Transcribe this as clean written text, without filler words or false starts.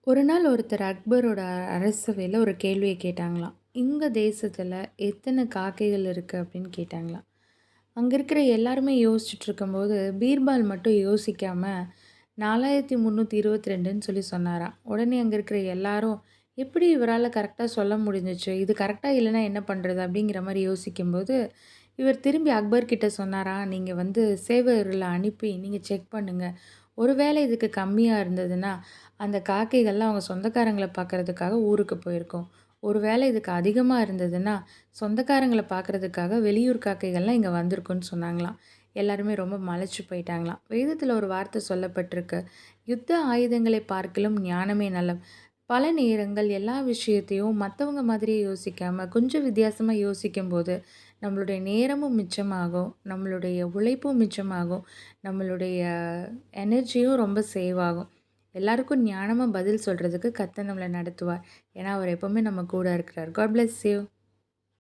ஒரு நாள் ஒருத்தர் அக்பரோட அரசவையில ஒரு கேள்விய கேட்டாங்களாம். "உங்க தேசத்துல எத்தன காக்கைகள் இருக்கு?" அப்படின்னு கேட்டாங்களாம். அங்க இருக்கிற எல்லாருமே யோசிச்சுட்டு இருக்கும்போது, பீர்பால் மட்டும் யோசிக்காம 4322ன்னு சொல்லி சொன்னாராம். உடனே அங்க இருக்கிற எல்லாரும், "எப்படி இவரால கரெக்ட்டா சொல்ல முடிஞ்சுச்சு? இது கரெக்ட்டா இல்லன்னா என்ன பண்றது?" அப்படிங்கிற மாரி யோசிக்கும்போது, இவர் திரும்பி அக்பர் கிட்ட சொன்னாராம், "நீங்க வந்து சேவகர்கள அனுப்பி நீங்க செக் பண்ணுங்க. ஒருவேளை இதுக்கு கம்மியா இருந்ததுன்னா, அந்த காக்கைகள்லாம் அவங்க சொந்தக்காரங்கள பார்க்கறதுக்காக ஊருக்கு போயிருக்கும். ஒருவேளை இதுக்கு அதிகமா இருந்ததுன்னா, சொந்தக்காரங்கள பார்க்கறதுக்காக வெளியூர் காக்கைகள்லாம் இங்க வந்திருக்கும்னு சொன்னாங்களாம். எல்லாருமே ரொம்ப மலைச்சு போயிட்டாங்களாம். வேதத்துல ஒரு வார்த்தை சொல்லப்பட்டிருக்கு. "யுத்த ஆயுதங்களை பார்க்கிலும் ஞானமே நலம்." பல நேரங்கள் எல்லா விஷயத்தையும் மத்தவங்க மாதிரியே யோசிக்காம, கொஞ்சம் வித்தியாசமா யோசிக்கும்போது, நம்மளுடைய நேரமும் மிச்சமாகும், நம்மளுடைய உழைப்பும் மிச்சமாகும், நம்மளுடைய எனர்ஜியும் ரொம்ப சேவ் ஆகும். எல்லாருக்கும் ஞானமா பதில் சொல்றதுக்கு கர்த்தர் நம்மள நடத்துவார். ஏன்னா, அவர் எப்பவுமே நம்ம கூட இருக்கிறார். God bless you.